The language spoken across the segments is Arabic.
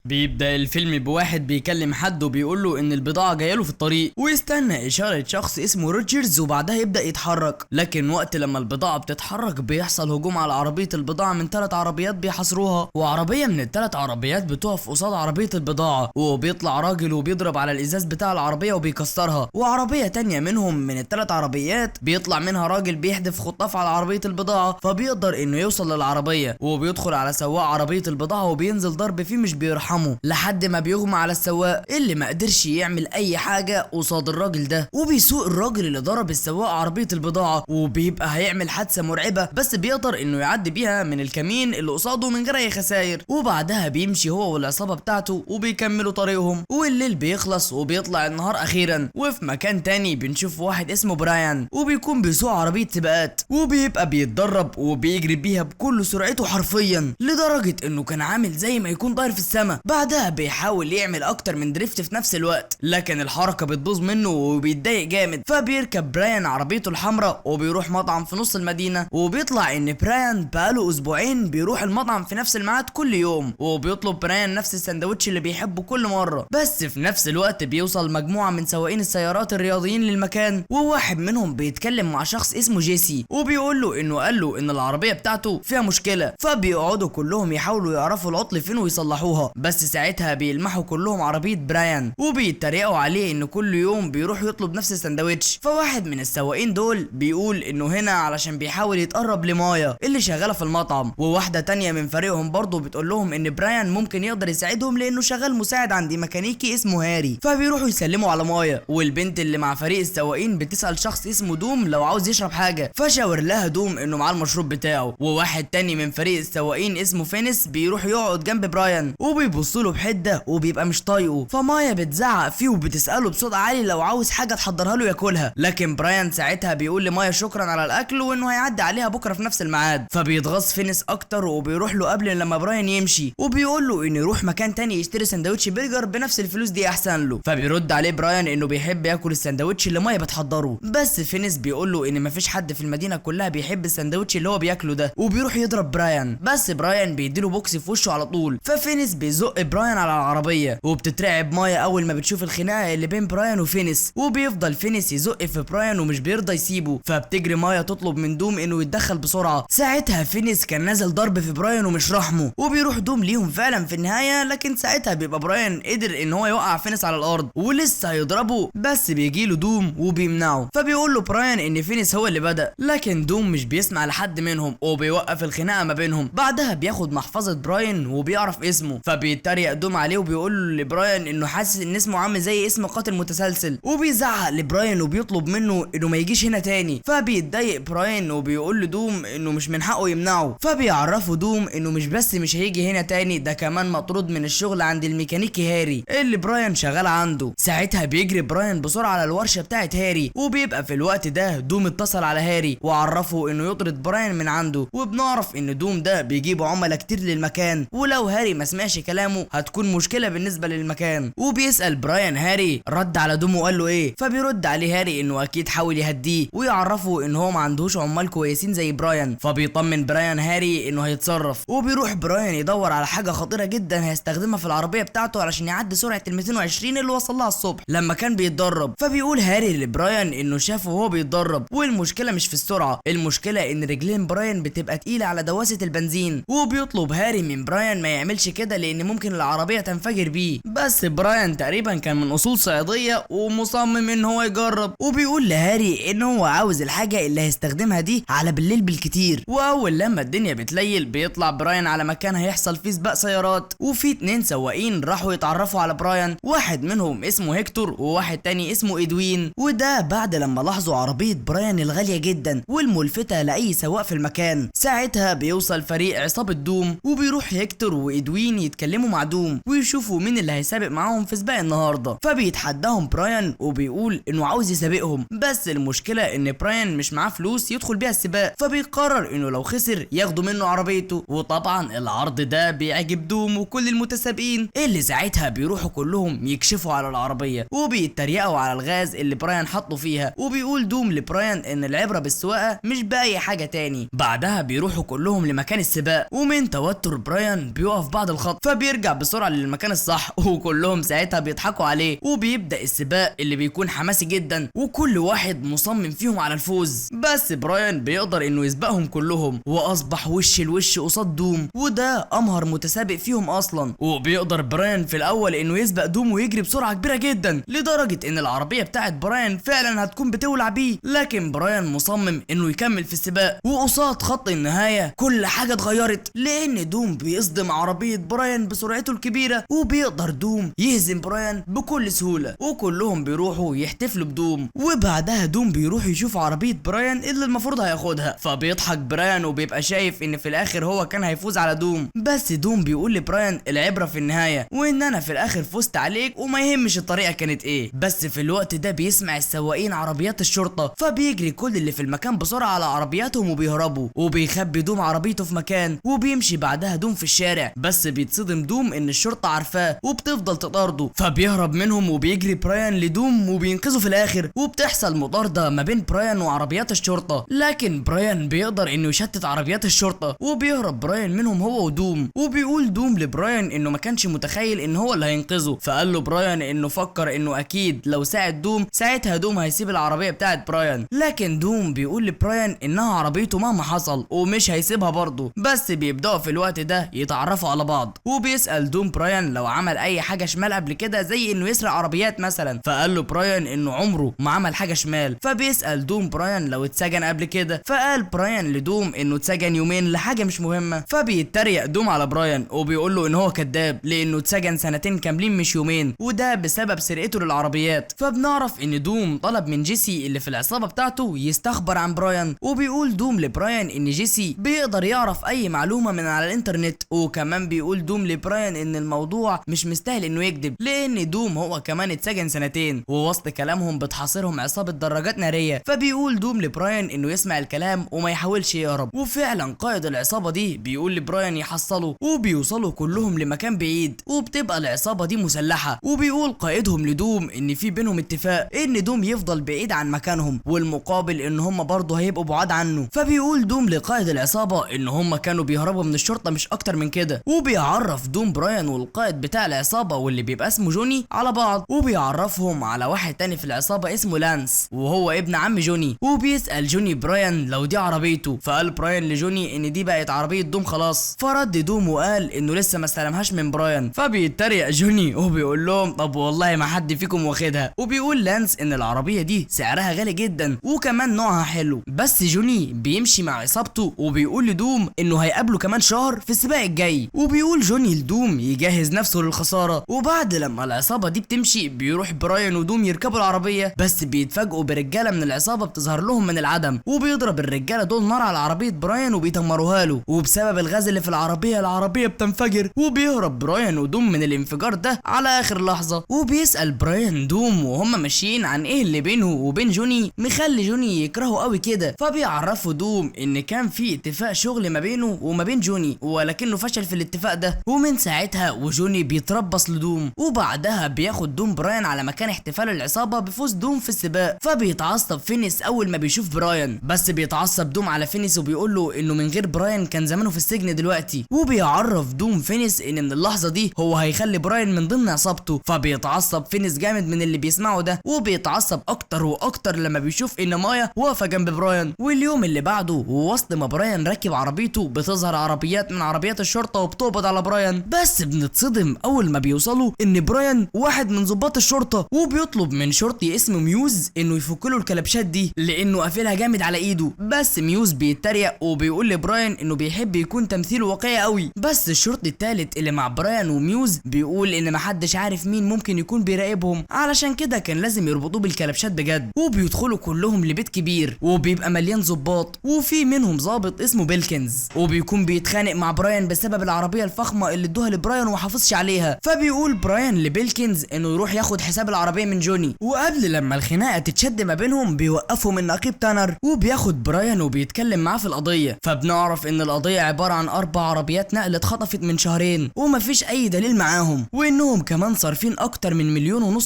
بيبدأ الفيلم بواحد بيكلم حد وبيقول له ان البضاعة جايه له في الطريق، ويستنى اشارة شخص اسمه روجرز وبعدها يبدأ يتحرك. لكن وقت لما البضاعة بتتحرك بيحصل هجوم على عربية البضاعة من 3 عربيات بيحاصروها، وعربية من ال3 عربيات بتقف قصاد عربية البضاعة وبيطلع راجل وبيضرب على الازاز بتاع العربية وبيكسرها، وعربية تانية منهم من ال3 عربيات بيطلع منها راجل بيحدف خطاف على عربية البضاعة، فبيقدر انه يوصل للعربية وبيدخل على سواق عربية البضاعة وبينزل ضرب فيه مش بيرحمه لحد ما بيغمى على السواق اللي ما قدرش يعمل اي حاجة قصاد الراجل ده، وبيسوق الراجل اللي ضرب السواق عربية البضاعة وبيبقى هيعمل حادثة مرعبة بس بيقدر انه يعدي بيها من الكمين اللي قصاده من غير اي خسائر، وبعدها بيمشي هو والعصابة بتاعته وبيكملوا طريقهم، والليل بيخلص وبيطلع النهار اخيرا. وفي مكان تاني بنشوف واحد اسمه برايان وبيكون بيسوق عربية سباقات وبيبقى بيتدرب وبيجري بيها بكل سرعته حرفيا لدرجة انه كان عامل زي ما يكون طاير في السماء. بعدها بيحاول يعمل اكتر من دريفت في نفس الوقت لكن الحركة بتبوظ منه وبيتضايق جامد، فبيركب برايان عربيته الحمراء وبيروح مطعم في نص المدينة، وبيطلع ان برايان بقاله اسبوعين بيروح المطعم في نفس الميعاد كل يوم، وبيطلب برايان نفس السندوتش اللي بيحبه كل مرة. بس في نفس الوقت بيوصل مجموعة من سواقين السيارات الرياضيين للمكان، وواحد منهم بيتكلم مع شخص اسمه جيسي وبيقول له انه قال له ان العربية بتاعته فيها مشكلة، فبيقعدوا كلهم يحاولوا يعرفوا العطل فين ويصلحوها. بس ساعتها بيلمحوا كلهم عربية برايان وبيتريقوا عليه انه كل يوم بيروح يطلب نفس السندوتش. فواحد من السواقين دول بيقول انه هنا علشان بيحاول يتقرب لمايا اللي شغالة في المطعم، وواحدة تانية من فريقهم برضه بتقول لهم ان برايان ممكن يقدر يساعدهم لانه شغال مساعد عند ميكانيكي اسمه هاري، فبيروحوا يسلموا على مايا. والبنت اللي مع فريق السواقين بتسأل شخص اسمه دوم لو عاوز يشرب حاجة، فشاور لها دوم انه معاه المشروب بتاعه. وواحد تاني من فريق السواقين اسمه فينيس بيروح يقعد جنب برايان وبيبص له بحده وبيبقى مش طايقه، فمايا بتزعق فيه وبتسأله بصوت عالي لو عاوز حاجة تحضرها له ياكلها، لكن برايان ساعتها بيقول لمايا شكرا على الاكل وانه هيعدي عليها بكره في نفس الميعاد. فبيتغاظ فينيس اكتر وبيروح له قبل لما برايان يمشي وبيقول له انه يروح مكان تاني يشتري سندوتش برجر بنفس الفلوس دي احسن له، فبيرد عليه برايان انه بيحب ياكل السندوتش اللي مايا بتحضره. بس فينيس بيقول له ان مفيش حد في المدينه كلها بيحب السندوتش اللي هو بياكله ده، وبيروح يضرب برايان، بس برايان بيديله بوكس في وشه على طول. ففينيس بيزق برايان على العربيه وبتترعب مايا اول ما بتشوف الخناقه اللي بين برايان وفينيس، وبيفضل فينيس يزق في برايان ومش بيرضى يسيبه، فبتجري مايا تطلب من دوم انه يتدخل بسرعه. ساعتها فينيس كان نازل ضرب في برايان ومش رحمه، وبيروح دوم ليهم فعلا في النهايه، لكن ساعتها بيبقى برايان قدر ان هو يوقع فينيس على الارض ولسه هيضربه، بس بيجيله دوم وبيمنعه، فبيقول له برايان ان فينيس هو اللي بدأ، لكن دوم مش بيسمع لحد منهم وبيوقف الخناقه ما بينهم. بعدها بياخد محفظه برايان وبيعرف اسمه، فبيتريق دوم عليه وبيقول لبرايان انه حاسس ان اسمه عامل زي اسم قاتل متسلسل، وبيزعق لبرايان وبيطلب منه انه ما يجيش هنا تاني. فبيتضايق برايان وبيقول لدوم انه مش من حقه يمنعه، فبيعرفه دوم انه مش بس مش هيجي هنا تاني، ده كمان مطرود من الشغل عند الميكانيكي هاري اللي برايان شغال عنده. ساعتها بيجري برايان بسرعه على الورشه بتاعت هاري، وبيبقى في الوقت ده دوم اتصل على هاري وعرفه انه يطرد برايان من عنده، وبنعرف ان دوم ده بيجيب عملاء كتير للمكان، ولو هاري ما سمعش كلامه هتكون مشكله بالنسبه للمكان. وبيسال برايان هاري رد على دوم وقال له ايه، فبيرد عليه هاري انه اكيد حاول يهديه ويعرفه ان هو ما عندهوش عمال كويسين زي برايان، فبيطمن برايان هاري انه هيتصرف. وبيروح برايان يدور على حاجه خطيره جدا هيستخدمها في العربيه بتاعته علشان يعدي سرعه ال 220 اللي وصل لها الصبح لما كان بيتدرب. فبيقول هاري لبرايان انه شافه وهو بيتدرب، والمشكله مش في السرعه، المشكله ان رجلين برايان بتبقى تقيله على دواسه البنزين، وبيطلب هاري من برايان ما يعملش كده لان ممكن العربيه تنفجر بيه. بس برايان تقريبا كان من اصول صياديه ومصمم ان هو يجرب، وبيقول لهاري ان هو عاوز الحاجه اللي هيستخدمها دي على بالليل بالكتير. واول لما الدنيا بتليل بيطلع برايان على مكان هيحصل فيه سباق سيارات، وفي 2 سواقين راحوا يتعرفوا على برايان، واحد منهم اسمه هيكتور وواحد تاني اسمه ادوين، وده بعد لما لاحظوا عربيه برايان الغاليه جدا والملفته لاي سواق في المكان. ساعتها بيوصل فريق عصابه دوم وبيروح هيكتور وادوين يتكلموا مع دوم ويشوفوا مين اللي هيسابق معاهم في سباق النهارده، فبيتحداهم برايان وبيقول انه عاوز يسابقهم، بس المشكله ان برايان مش معاه فلوس يدخل بيها السباق، فبيقرر انه لو خسر ياخدوا منه عربيته. وطبعا العرض ده بيعجب دوم وكل المتسابقين اللي ساعتها بيروحوا كلهم يكشفوا على العربيه وبيتريقوا على الغاز اللي برايان حطه فيها، وبيقول دوم لبرايان ان العبره بالسواقه مش باي حاجه تاني. بعدها بيروحوا كلهم لمكان السباق، ومن توتر برايان بيقف بعد الخط، فبيرجع وبيرجع بسرعه للمكان الصح وكلهم ساعتها بيضحكوا عليه. وبيبدا السباق اللي بيكون حماسي جدا وكل واحد مصمم فيهم على الفوز، بس براين بيقدر انه يسبقهم كلهم واصبح وش الوش قصاد دوم، وده امهر متسابق فيهم اصلا. وبيقدر براين في الاول انه يسبق دوم ويجري بسرعه كبيره جدا لدرجه ان العربيه بتاعت براين فعلا هتكون بتولع بيه، لكن براين مصمم انه يكمل في السباق. وقصاد خط النهايه كل حاجه اتغيرت لان دوم بيصدم عربيه براين بسرعته الكبيره، وبيقدر دوم يهزم براين بكل سهوله، وكلهم بيروحوا يحتفلوا بدوم. وبعدها دوم بيروح يشوف عربيه براين اللي المفروض هياخدها، فبيضحك براين وبيبقى شايف ان في الاخر هو كان هيفوز على دوم، بس دوم بيقول لبراين العبره في النهايه، وان انا في الاخر فزت عليك وما يهمش الطريقه كانت ايه. بس في الوقت ده بيسمع السواقين عربيات الشرطه، فبيجري كل اللي في المكان بسرعه على عربياتهم وبيهربوا، وبيخبي دوم عربيته في مكان، وبيمشي بعدها دوم في الشارع، بس بيتصدم دوم ان الشرطه عارفاه وبتفضل تطارده، فبيهرب منهم وبيجري براين لدوم وبينقذه في الاخر. وبتحصل مطارده ما بين براين وعربيات الشرطه، لكن براين بيقدر انه يشتت عربيات الشرطه، وبيهرب براين منهم هو ودوم. وبيقول دوم لبراين انه ما كانش متخيل ان هو اللي هينقذه، فقال له براين انه فكر انه اكيد لو ساعد دوم ساعتها دوم هيسيب العربيه بتاعت براين، لكن دوم بيقول لبراين انها عربيته مهما حصل ومش هيسيبها برضه. بس بيبداوا في الوقت ده يتعرفوا على بعض، وبيسال دوم براين لو عمل اي حاجه شمال قبل كده زي انه يسرق عربيات مثلا، فقال له براين انه عمره ما عمل حاجه شمال. فبيسال دوم براين لو اتسجن قبل كده، فقال براين لدوم انه اتسجن يومين لحاجه مش مهمه. فبيتريق دوم على براين وبيقول له ان هو كذاب لانه اتسجن سنتين كاملين مش يومين، وده بسبب سرقته للعربيات. فبنعرف ان دوم طلب من جيسي اللي في العصابه بتاعته يستخبر عن براين، وبيقول دوم لبراين ان جيسي بيقدر يعرف اي معلومه من على الانترنت، وكمان بيقول دوم لبراين ان الموضوع مش مستاهل انه يكذب لان دوم هو كمان اتسجن سنتين. ووسط كلامهم بتحاصرهم عصابه دراجات ناريه، فبيقول دوم لبراين انه يسمع الكلام وما يحاولش يهرب. وفعلا قائد العصابه دي بيقول لبراين يحصله، وبيوصلوا كلهم لمكان بعيد، وبتبقى العصابه دي مسلحه. وبيقول قائدهم لدوم ان في بينهم اتفاق ان دوم يفضل بعيد عن مكانهم، والمقابل ان هم برضه هيبقوا بعاد عنه. فبيقول دوم لقائد العصابه ان هم كانوا بيهربوا من الشرطه مش اكتر من كده. وبيعرف دوم براين والقائد بتاع العصابه واللي بيبقى اسمه جوني على بعض، وبيعرفهم على واحد تاني في العصابه اسمه لانس وهو ابن عم جوني. وبيسال جوني براين لو دي عربيته، فقال براين لجوني ان دي بقت عربيه دوم خلاص. فرد دوم وقال انه لسه ما استلمهاش من براين. فبيتريق جوني وبيقول لهم طب والله ما حد فيكم واخدها. وبيقول لانس ان العربيه دي سعرها غالي جدا وكمان نوعها حلو، بس جوني بيمشي مع عصابته وبيقول لدوم انه هيقابله كمان شهر في السباق الجاي. وبيقول جوني لدوم يجهز نفسه للخساره. وبعد لما العصابه دي بتمشي بيروح براين ودوم يركبوا العربيه، بس بيتفاجئوا برجاله من العصابه بتظهر لهم من العدم، وبيضرب الرجاله دول نار على عربيه براين وبيدمروها له، وبسبب الغاز اللي في العربيه بتنفجر. وبيهرب براين ودوم من الانفجار ده على اخر لحظه. وبيسال براين دوم وهم ماشيين عن ايه اللي بينه وبين جوني مخلي جوني يكرهه قوي كده. فبيعرفوا دوم ان كان في اتفاق شغل ما بينه وما بين جوني ولكنه فشل في الاتفاق ده، ومن ساعتها وجوني بيتربص لدوم. وبعدها بياخد دوم براين على مكان احتفال العصابه بفوز دوم في السباق. فبيتعصب فينيس اول ما بيشوف براين، بس بيتعصب دوم على فينيس وبيقول له انه من غير براين كان زمانه في السجن دلوقتي. وبيعرف دوم فينيس ان من اللحظه دي هو هيخلي براين من ضمن عصابته. فبيتعصب فينيس جامد من اللي بيسمعه ده، وبيتعصب اكتر واكتر لما بيشوف ان مايا واقفه جنب براين. واليوم اللي بعده ووسط ما براين راكب عربيته بتظهر عربيات من عربيات الشرطه وبتقبض على براين، بس بنتصدم اول ما بيوصلوا ان براين واحد من ضباط الشرطه، وبيطلب من شرطي اسمه ميوز انه يفك له الكلبشات دي لانه قافلها جامد على ايده. بس ميوز بيتريق وبيقول لبراين انه بيحب يكون تمثيله واقعي قوي. بس الشرطي الثالث اللي مع براين وميوز بيقول ان محدش عارف مين ممكن يكون بيراقبهم، علشان كده كان لازم يربطوه بالكلبشات بجد. وبيدخلوا كلهم لبيت كبير وبيبقى مليان ظباط، وفي منهم ظابط اسمه بيلكنز وبيكون بيتخانق مع براين بسبب العربيه الفخمه اللي ادوها لبراين وما حافظش عليها. فبيقول براين لبيلكنز انه يروح ياخد حساب العربيه من جوني، وقبل لما الخناقه تتشد ما بينهم بيوقفوا من نقيب تانر وبياخد براين وبيتكلم معاه في القضيه. فبنعرف ان القضيه عباره عن 4 عربيات نقل اتخطفت من شهرين ومفيش اي دليل معاهم، وانهم كمان صارفين اكتر من $1.5 مليون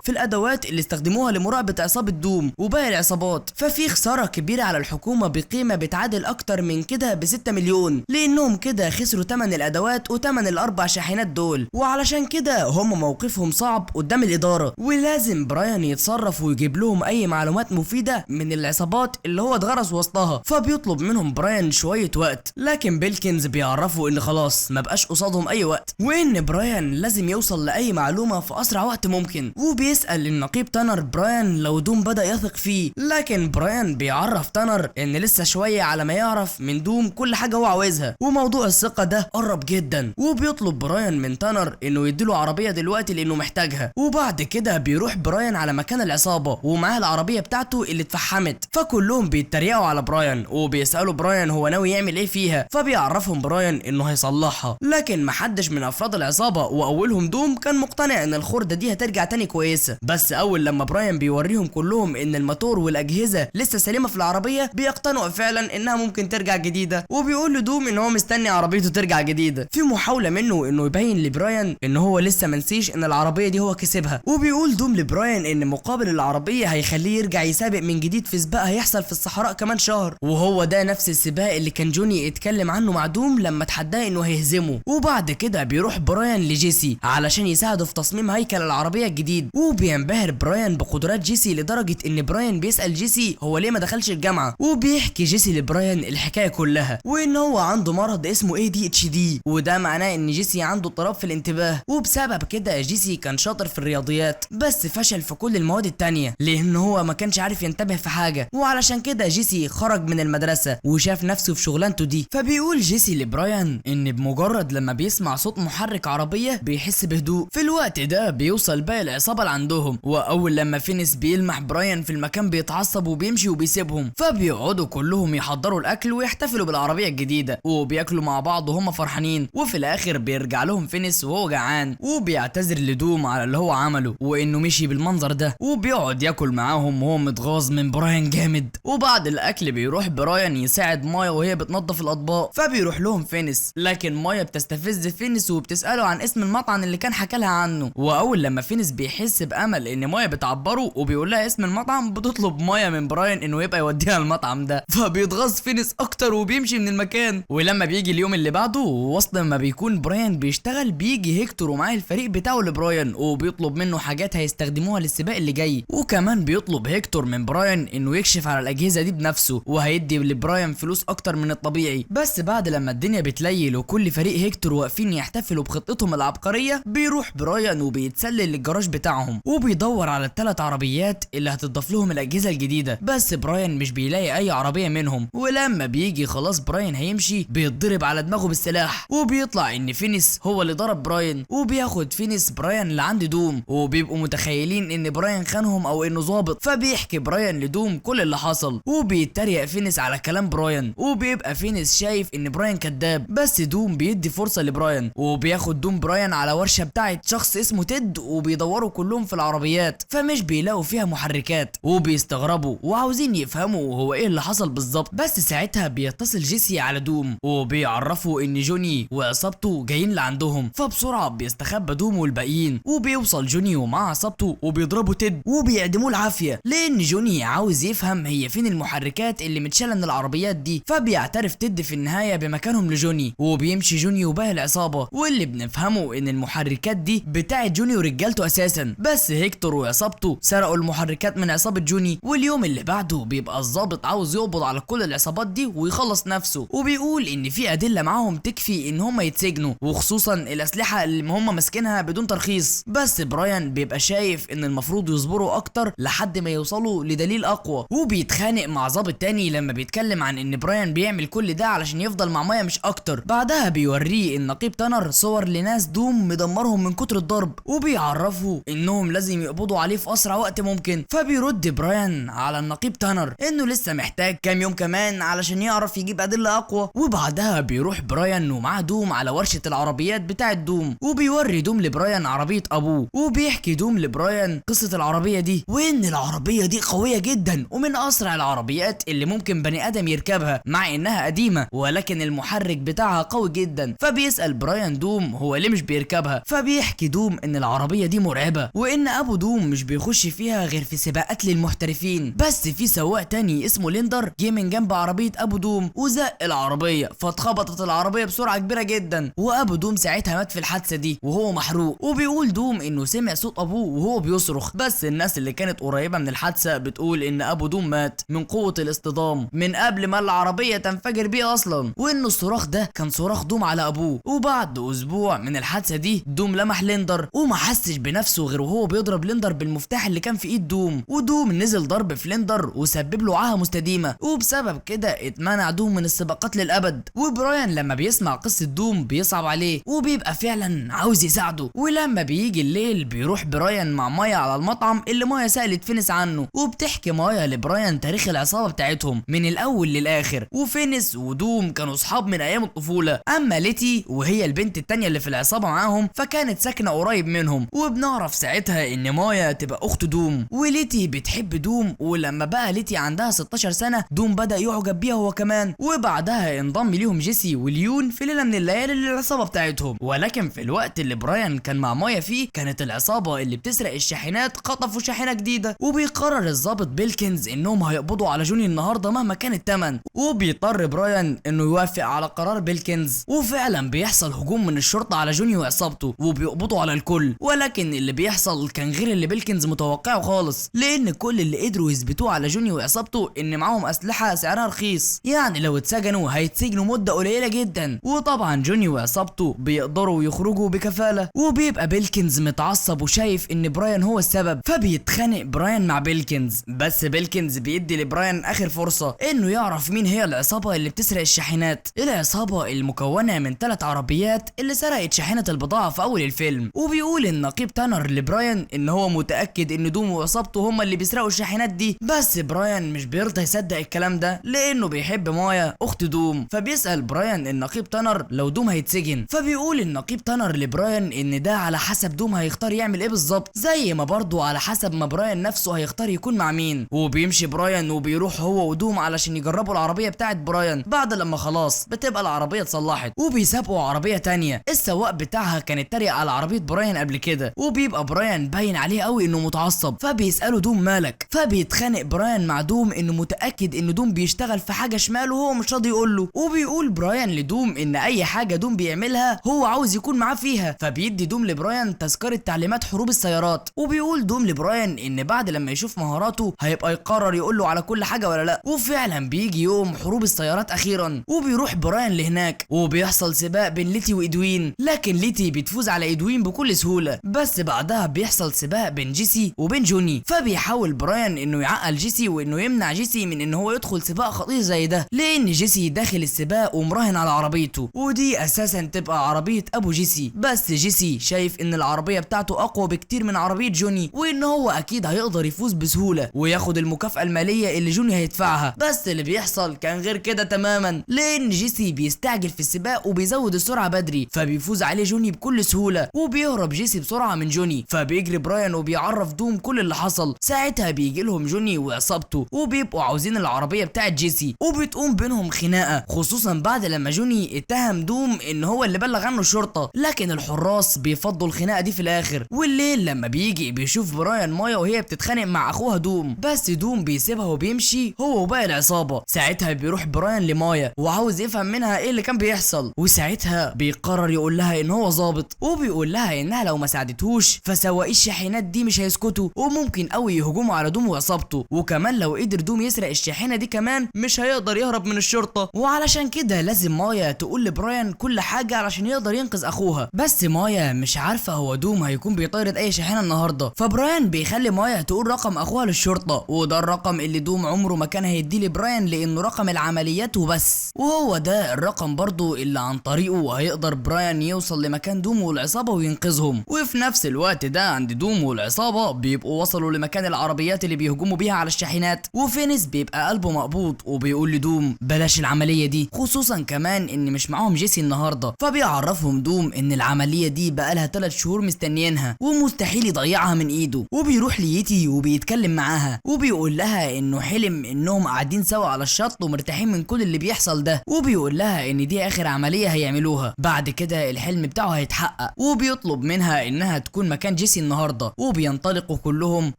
في الادوات اللي استخدموها لمراقبه عصابه دوم وباقي العصابات. ففي خساره كبيره على الحكومه بقيمه بتعادل اكتر من كده ب6 مليون، لانهم كده خسروا ثمن الادوات وثمن تمن الاربع شاحنات دول، وعلشان كده هم موقفهم صعب قدام الاداره، ولازم براين يتصرف ويجيب لهم اي معلومات مفيده من العصابات اللي هو اتغرس وسطها. فبيطلب منهم براين شويه وقت، لكن بيلكنز بيعرفوا ان خلاص ما بقاش قصادهم اي وقت، وان براين لازم يوصل لاي معلومه في اسرع وقت ممكن. وبيسال النقيب تانر براين لو دوم بدا يثق فيه، لكن براين بيعرف تانر ان لسه شويه على ما يعرف من دوم كل حاجه هو عاوزها، وموضوع الثقه ده قرب جدا. وبيطلب براين من تانر انه يديله عربيه دلوقتي لانه محتاجها. وبعد كده بيروح براين على مكان العصابه ومعاه العربيه بتاعته اللي اتفحمت، فكلهم بيتريقوا على براين وبيسالوا براين هو ناوي يعمل ايه فيها، فبيعرفهم براين انه هيصلحها. لكن محدش من افراد العصابه واولهم دوم كان مقتنع ان الخرده دي هترجع تاني كويسه. بس اول لما براين بيوريهم كلهم ان الموتور والاجهزه لسه سليمه في العربيه، بيقتنعوا فعلا انها ممكن ترجع جديده. وبيقول لدوم ان هو مستني عربيته ترجع جديده، في محاوله منه انه يبين لبراين ان هو لسه منسيش ان العربيه دي هو كسبها. وبيقول دوم لبراين ان مقابل العربيه هيخليه يرجع يسابق من جديد في سباق هيحصل في الصحراء كمان شهر، وهو ده نفس السباق اللي كان جوني اتكلم عنه مع دوم لما تحداه انه هيهزمه. وبعد كده بيروح براين لجيسي علشان يساعده في تصميم هيكل العربيه الجديد، وبينبهر براين بقدرات جيسي لدرجه ان براين بيسال جيسي هو ليه ما دخلش الجامعه. وبيحكي جيسي لبراين الحكايه كلها، وان هو عنده مرض اسمه ADHD، وده معناه ان جيسي عنده اضطراب في الانتباه، وبسبب كده جيسي كان شاطر في الرياضيات بس فشل في كل المواد التانية لان هو ما كانش عارف ينتبه في حاجه. وعلشان كده جيسي خرج من المدرسه وشاف نفسه في شغلانته دي. فبيقول جيسي لبراين ان بمجرد لما بيسمع صوت محرك عربيه بيحس بهدوء. في الوقت ده بيوصل باقي العصابه لعندهم، واول لما فينيس بيلمح براين في المكان بيتعصب وبيمشي وبيسيبهم. فبيقعدوا كلهم يحضروا الاكل ويحتفلوا بالعربيه الجديده وبياكلوا مع بعض وهم فرحانين. وفي الاخر بيرجع لهم فينيس وهو جعان وبيعتذر لدوم على اللي هو عمله وانه مشي بالمنظر ده، وبيقعد ياكل معاهم وهو متغاظ من براين جامد. وبعد الاكل بيروح براين يساعد مايا وهي بتنظف الاطباق، فبيروح لهم فينيس، لكن مايا بتستفز فينيس وبتساله عن اسم المطعم اللي كان حكى لها عنه. واول لما فينيس بيحس بامل ان مايا بتعبره وبيقول لها اسم المطعم، بتطلب مايا من براين انه يبقى يوديها المطعم ده، فبيتغاظ فينيس اكتر وبيمشي من المكان. ولما بيجي اليوم اللي بعده وسط ما بيكون براين بيشتغل، بيجي هيكتور ومعاه الفريق بتاعه لبراين وبيطلب منه حاجات هيستخدموها للسباق اللي جاي. وكمان بيطلب هيكتور من براين انه يكشف على الاجهزه دي بنفسه، وهيدي لبراين فلوس اكتر من الطبيعي. بس بعد لما الدنيا بتليل وكل فريق هيكتور واقفين يحتفلوا بخطتهم العبقريه، بيروح براين وبيتسلل للجراج بتاعهم وبيدور على الثلاث عربيات اللي هتضاف لهم الاجهزه الجديده. بس براين مش بيلاقي اي عربيه منهم، ولما بيجي خلاص براين هيمشي بيتضرب على دماغه بالسلاح، وبيطلع ان فينيس هو اللي ضرب براين. وبياخد فينيس براين لعند دوم، وبيبقوا متخيلين ان براين خانهم او انه ظابط. فبيحكي براين لدوم كل اللي حصل، وبيتريق فينيس على كلام براين، وبيبقى فينيس شايف ان براين كذاب. بس دوم بيدي فرصه لبراين، وبياخد دوم براين على ورشه بتاعت شخص اسمه تيد، وبيدوروا كلهم في العربيات فمش بيلاقوا فيها محركات، وبيستغربوا وعاوزين يفهموا هو ايه اللي حصل بالظبط. بس ساعتها بيتصل جيسي على دوم وبيعرفوا ان جوني وعصابته جايين لعندهم. فبسرعه بيستخبى دوم والباقيين، وبيوصل جوني ومع عصابته وبيضربوا تيد وبيعدموه العافيه، لان جوني عاوز يفهم هي فين المحركات اللي متشاله من العربيات دي. فبيعترف تيد في النهايه بمكانهم لجوني، وبيمشي جوني وباقي العصابه، واللي بنفهمه ان المحركات دي بتاعت جوني ورجالته اساسا. بس هيكتور وعصابته سرقوا المحركات من عصابه جوني. واليوم اللي بعده بيبقى الضابط عاوز يقبض على كل العصابات دي ويخلص نفسه، وبيقول ان في ادله معاهم تكفي ان هم يتسجنوا، وخصوصا الاسلحه اللي هم ماسكينها بدون ترخيص. بس براين بيبقى شايف ان المفروض يصبروا اكتر لحد ما يوصلوا لدليل اقوى، وبيتخانق مع ضابط تاني لما بيتكلم عن ان براين بيعمل كل ده علشان يفضل مع مايا مش اكتر. بعدها بيوريه النقيب تانر صور لناس دوم مدمرهم من كتر الضرب، وبيعرفوا انهم لازم يقبضوا عليه في اسرع وقت ممكن. فبيرد براين على النقيب تانر انه لسه محتاج كام يوم كمان علشان يعرف يجيب ادله اقوى. وبعدها بيروح براين ومعاه دوم على ورشه العربيات بتاعه دوم، وبيوري دوم لبراين عربيه ابوه، وبيحكي دوم لبراين قصه العربيه دي، وان العربيه دي قويه جدا ومن اسرع العربيات اللي ممكن بني ادم يركبها، مع انها قديمه ولكن المحرك بتاعها قوي جدا. فبيسال براين دوم هو ليه مش بيركبها، فبيحكي دوم ان العربيه دي مرعبه، وان ابو دوم مش بيخش فيها غير في سباقات للمحترفين. بس في سواق تاني اسمه ليندر جه من جنب عربيه ابو دوم وزق العربيه، فاتخبطت العربيه بسرعه كبيره جدا، وابو دوم ساعتها مات في الحادثه دي وهو محروق. وبيقول دوم انه سمع صوت ابوه وهو بيصرخ، بس الناس اللي كانت قريبه من الحادثه بتقول ان ابو دوم مات من قوه الاصطدام من قبل ما العربيه تنفجر بيه اصلا، وانه الصراخ ده كان صراخ دوم على ابوه. وبعد اسبوع من الحادثه دي دوم لمح ليندر وما حسش بنفسه غير وهو بيضرب ليندر بالمفتاح اللي كان في ايد دوم، ودوم نزل ضرب في ليندر وسبب له عاهه مستديمه، وبسبب كده اتمنع دوم من السباقات للابد. وبراين لما بيسمع قصه دوم بيصعب عليه وبيبقى فعلا عاوز يساعده. ولما بيجي الليل بيروح براين مع مايا على المطعم اللي مايا سالت فينيس عنه، وبتحكي مايا لبراين تاريخ العصابه بتاعتهم من الاول للاخر. وفينيس ودوم كانوا اصحاب من ايام الطفوله، اما ليتي وهي البنت التانيه اللي في العصابه معاهم فكانت ساكنه قريب منهم. وبنعرف ساعتها ان مايا تبقى اخت دوم، وليتي بتحب دوم. ولما بقى ليتي عندها 16 سنه دوم بدا يعجب بيها هو كمان، وبعدها انضم ليهم جيسي وليون في ليله من الليالي للعصابه بتاعتهم. ولكن في الوقت اللي براين كان مع مايا فيه كانت العصابه اللي بتسرق الشاحنات خطفوا شاحنه جديده، وبيقرر الضابط بيلكنز انهم هيقبضوا على جوني النهارده مهما كان الثمن، وبيضطر براين انه يوافق على قرار بيلكنز. وفعلا بيحصل هجوم من الشرطه على جوني وعصابته وبيقبضوا على الكل. ولكن اللي بيحصل كان غير اللي بيلكنز متوقعه خالص، لان كل اللي قدروا يثبتوه على جوني وعصابته ان معاهم اسلحه سعرها رخيص، يعني لو اتسجنوا هيتسجنوا مده قليله جدا. وطبعا جوني وعصابته بيقدروا يخرجوا بكفاله، وبيبقى بيلكنز متعصب وشايف ان براين هو السبب، فبيتخانق براين مع بيلكنز. بس بيلكنز بيدي لبراين اخر فرصه انه يعرف مين هي العصابه اللي بتسرق الشاحنات، العصابه المكونه من 3 عربيات اللي سرقت شاحنه البضاعه في اول الفيلم. وبيقول النقيب تانر لبراين ان هو متاكد ان دوم وعصابته هم اللي بيسرقوا الشاحنات دي، بس براين مش بيرضى يصدق الكلام ده لانه بيحب مايا اخت دوم. فبيسال براين النقيب تانر لو دوم هيتسجن، فبيقول النقيب تانر لبراين ان ده على حسب دوم هيختار يعمل ايه بالظبط، زي ما برضه على حسب ما براين نفسه هيختار يكون مع مين. وبيمشي براين وبيروح هو ودوم علشان يجربوا العربيه بتاعت براين بعد لما خلاص بتبقى العربيه اتصلحت، وبيسابقوا عربيه تانية السواق بتاعها كان اتريق على عربيه براين قبل كده، وبيبقى براين باين عليه قوي انه متعصب. فبيساله دوم مالك، فبيتخانق براين مع دوم انه متاكد ان دوم بيشتغل في حاجه شمال وهو مش راضي يقول له. وبيقول براين لدوم ان اي حاجه دوم بيعملها هو عاوز يكون معاه فيها، فبيدي دوم لبراين تذكره تعليمات حروب السيارات. وبيقول دوم لبراين ان بعد لما يشوف مهاراته هيبقى يقرر يقول له على كل حاجه ولا لا. وفعلا بيجي يوم حروب السيارات اخيرا، وبيروح براين لهناك وبيحصل سباق بين ليتي وادوين، لكن ليتي بتفوز على ادوين بكل سهوله. بس بعدها بيحصل سباق بين جيسي وبين جوني، فبيحاول براين انه يعقل جيسي وانه يمنع جيسي من ان هو يدخل سباق خطير زي ده، لان جيسي داخل السباق ومراهن على عربيته، ودي اساسا تبقى عربيه ابو جيسي. بس جيسي شايف ان العربيه بتاعته اقوى بكتير من عربيه جوني، وان هو اكيد هيقدر يفوز بسهوله وياخد المكافاه الماليه اللي جوني هيدفعها. بس اللي بيحصل كان غير كده تماما، لان جيسي بيستعجل في السباق وبيزود السرعه بدري، فبيفوز عليه جوني بكل سهوله، وبيهرب جيسي بسرعه من جوني. فبيجري براين وبيعرف دوم كل اللي حصل. ساعتها بيجي لهم جوني وعصابته وبيبقوا عاوزين العربيه بتاعت جيسي، وبتقوم بينهم خناقه، خصوصا بعد لما جوني اتهم دوم ان هو اللي بلغ عنه الشرطه. لكن الحراس بيفضوا الخناقه دي في الاخر. والليل لما بيجي بيشوف براين مايا وهي بتتخانق مع اخوها دوم، بس دوم بيسيبها وبيمشي هو وباقي العصابه. ساعتها بيروح براين لمايا وعاوز يفهم منها ايه اللي كان بيحصل، وساعتها بيقرر يقول لها ان هو ظابط، وبيقول لها انها لو ما ساعدتهوش فسواقي الشاحنات دي مش هيسكتوا وممكن قوي يهجموا على دوم وعصابته، وكمان لو قدر دوم يسرق الشاحنه دي كمان مش هيقدر يهرب من الشرطه. وعلشان كده لازم مايا تقول لبراين كل حاجه علشان يقدر ينقذ اخوها. بس مايا مش عارفه هو دوم هيكون بيطارد اي شاحنه النهارده، فبراين بيخلي مايا تقول رقم اخوها للشرطه، وده الرقم اللي دوم عمره ما كان هيديه لبراين لانه رقم العمليات وبس، وهو ده الرقم برضو اللي عن طريقه هيقدر براين يوصل لمكان دوم والعصابه وينقذهم. وفي نفس الوقت ده عند دوم والعصابه بيبقوا وصلوا لمكان العربيات اللي بيهجموا بيها على الشاحنات، وفينيس بيبقى قلبه مقبوض وبيقول لدوم بلاش العمليه دي، خصوصا كمان ان مش معاهم جيسي النهارده. فبيعرفهم دوم ان العمليه دي بقالها 3 شهور مستنيينها ومستحيل يضيعها من ايده. وبيروح ليتي وبيتكلم معاها وبيقول لها انه حلم انهم قاعدين سوا على الشط ومرتاحين من كل اللي بيحصل ده، وبيقول لها ان دي اخر عمليه هيعملوها، بعد كده الحلم بتاعه هيتحقق. وبيطلب منها انها تكون مكان جيسي النهارده، وبينطلقوا كلهم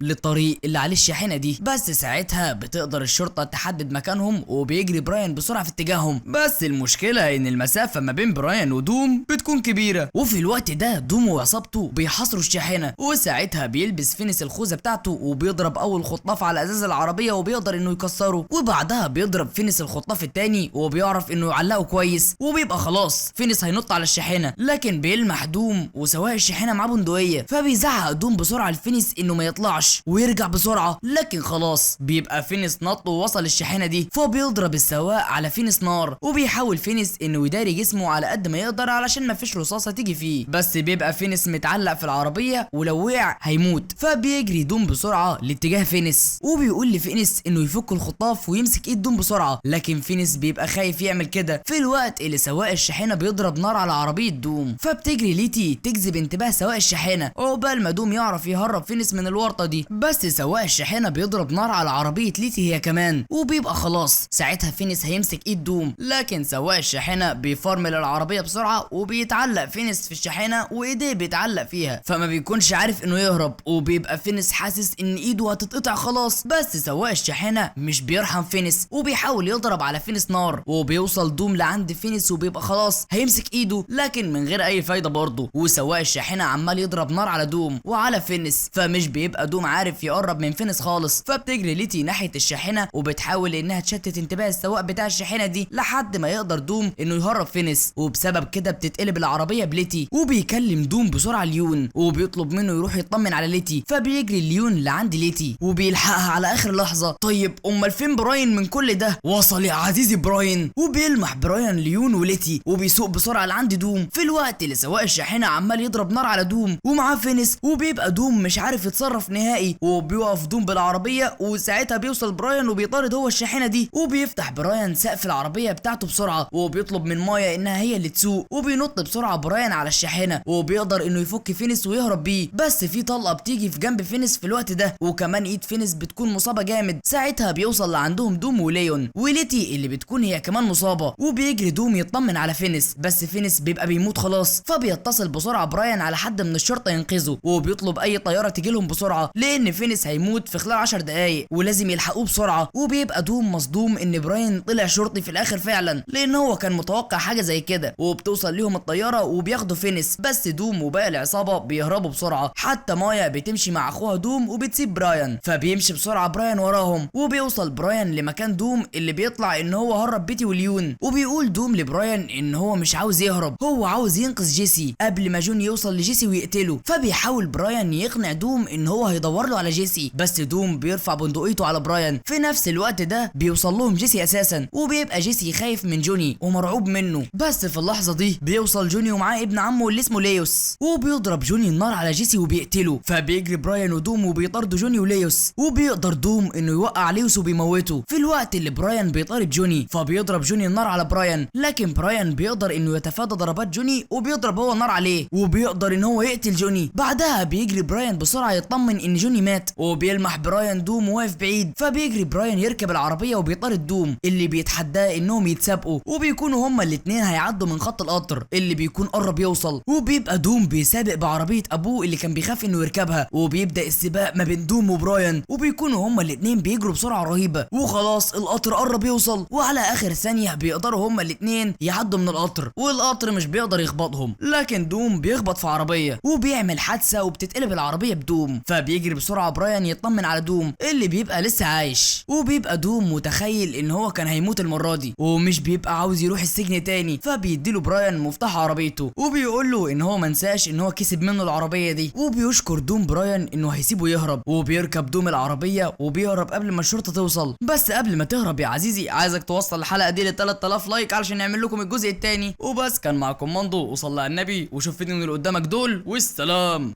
للطريق اللي عليه الشاحنه دي. بس ساعتها بتقدر الشرطه تحدد مكانهم وبيجري براين بسرعه في اتجاههم. بس المشكله ان المسافه ما بين براين ودوم بتكون كبيرة، وفي الوقت ده دوم وعصابته بيحاصروا الشاحنة، وساعتها بيلبس فينيس الخوذة بتاعته وبيضرب اول خطاف على ازاز العربية وبيقدر انه يكسره، وبعدها بيضرب فينيس الخطاف التاني وبيعرف انه يعلقه كويس، وبيبقى خلاص فينيس هينط على الشاحنة، لكن بيلمح دوم وسواق الشاحنة معاه بندقية، فبيزعق دوم بسرعة لفينيس انه ما يطلعش ويرجع بسرعة، لكن خلاص بيبقى فينيس نط ووصل الشاحنة دي، فبيضرب السواق على فينيس نار، وبيحاول فينيس انه يداري جسمه على قد ما يقدر علشان ما فيش رصاصة تيجي فيه، بس بيبقى فينيس متعلق في العربية ولو وقع هيموت، فبيجري دوم بسرعة لاتجاه فينيس، وبيقول لفينيس انه يفك الخطاف ويمسك ايد دوم بسرعة، لكن فينيس بيبقى خايف يعمل كده في الوقت اللي سواق الشاحنة بيضرب نار على عربية دوم، فبتجري ليتي تجذب انتباه سواق الشاحنة عقبال ما دوم يعرف يهرب فينيس من الورطة دي، بس سواق الشاحنة بيضرب نار على عربية ليتي هي كمان، وبيبقى خلاص ساعتها فينيس هيمسك ايد دوم، لكن سواق الشاحنة بيفرمل العربية بسرعة وبيتعلق فينيس في الشاحنة وايديه بيتعلق فيها، فما بيكونش عارف انه يهرب، وبيبقى فينيس حاسس ان ايده هتتقطع خلاص، بس سواق الشاحنة مش بيرحم فينيس وبيحاول يضرب على فينيس نار، وبيوصل دوم لعند فينيس وبيبقى خلاص هيمسك ايده، لكن من غير اي فايدة برضه، وسواق الشاحنة عمال يضرب نار على دوم وعلى فينيس، فمش بيبقى دوم عارف يقرب من فينيس خالص، فبتجري ليتي ناحية الشاحنة وبتحاول انها تشتت انتباه السواق بتاع الشاحنة دي لحد ما يقدر دوم انه يهرب فينيس، وبسبب كده بتتقلب العربية بليتي، وبيكلم دوم بسرعة ليون وبيطلب منه يروح يطمن على ليتي، فبيجري ليون لعند ليتي وبيلحقها على اخر لحظة. طيب امال فين براين من كل ده؟ وصل يا عزيزي براين، وبيلمح براين ليون وليتي وبيسوق بسرعة لعند دوم، في الوقت اللي سواق الشاحنة عمال يضرب نار على دوم ومعاه فينيس، وبيبقى دوم مش عارف يتصرف نهائي، وبيقف دوم بالعربية، وساعتها بيوصل براين وبيطارد هو الشاحنة دي، وبيفتح براين سقف العربية بتاعته بسرعة وبيطلب من مايا انها هي اللي تسوق، وبينط بسرعة براين على الشاحنة وبيقدر انه يفك فينيس ويهرب بيه، بس في طلقة بتيجي في جنب فينيس في الوقت ده، وكمان ايد فينيس بتكون مصابة جامد، ساعتها بيوصل لعندهم دوم وليون وليتي اللي بتكون هي كمان مصابة، وبيجري دوم يطمن على فينيس، بس فينيس بيبقى بيموت خلاص، فبيتصل بسرعة براين على حد من الشرطة ينقذه، وبيطلب اي طيارة تيجي لهم بسرعة لان فينيس هيموت في خلال 10 دقايق ولازم يلحقوه بسرعة، وبيبقى دوم مصدوم ان براين طلع شرطي في الاخر فعلا لان هو كان متوقع حاجة زي كده، وبتوصل ليهم الطيارة وبياخدوا فينيس، بس دوم وباقي العصابة بيهربوا بسرعة، حتى مايا بتمشي مع اخوها دوم وبتسيب براين، فبيمشي بسرعة براين وراهم، وبيوصل براين لمكان دوم اللي بيطلع ان هو هرب بيتي وليون، وبيقول دوم لبراين ان هو مش عاوز يهرب، هو عاوز ينقذ جيسي قبل ما جون يوصل لجيسي ويقتله، فبيحاول براين يقنع دوم ان هو هيدور له على جيسي، بس دوم بيرفع بندقيته على براين، في نفس الوقت ده بيوصل لهم جيسي اساسا، وبيبقى جيسي خايف من جوني ومرعوب منه، بس في اللحظة دي بيوصل جوني ومعاه ابن عمه اللي اسمه ليوس، وبيضرب جوني النار على جيسي وبيقتله، فبيجري براين ودوم وبيطاردوا جوني وليوس، وبيقدر دوم انه يوقع ليوس وبيموته، في الوقت اللي براين بيطارد جوني فبيضرب جوني النار على براين، لكن براين بيقدر انه يتفادى ضربات جوني وبيضرب هو النار عليه، وبيقدر ان هو يقتل جوني، بعدها بيجري براين بسرعة يطمن ان جوني مات، وبيلمح براين دوم واقف بعيد، فبيجري براين يركب العربية وبيطارد دوم اللي بيتحداه انهم يتسابقوا، وبيكونوا هما الاتنين هيعدوا من خط القطر اللي بيكون قرب يوصل، وبيبقى دوم بيسابق بعربية ابوه اللي كان بيخاف انه يركبها، وبيبدأ السباق ما بين دوم وبراين، وبيكونوا هما الاتنين بيجروا بسرعة رهيبة، وخلاص القطر قرب يوصل، وعلى اخر ثانية بيقدروا هما الاتنين يعدوا من القطر، والقطر مش بيقدر يخبطهم، لكن دوم بيخبط في عربية وبيعمل حادثة وبتتقلب العربية بدوم، فبيجري بسرعة براين يطمن على دوم اللي بيبقى لسه عايش، وبيبقى دوم متخيل ان هو كان هيموت المرة دي ومش بيبقى عاوز يروح السجن تاني، فبيديله براين مفتاح عربيته وبيقول له ان هو منساش ان هو كسب منه العربية دي، وبيشكر دوم براين انه هيسيبه يهرب، وبيركب دوم العربية وبيهرب قبل ما الشرطة توصل، بس قبل ما تهرب يا عزيزي عايزك توصل الحلقة دي ل 3000 لايك علشان نعمل لكم الجزء التاني، وبس كان معكم مندو، وصلى على النبي وشوف فيديو من اللي قدامك دول، والسلام.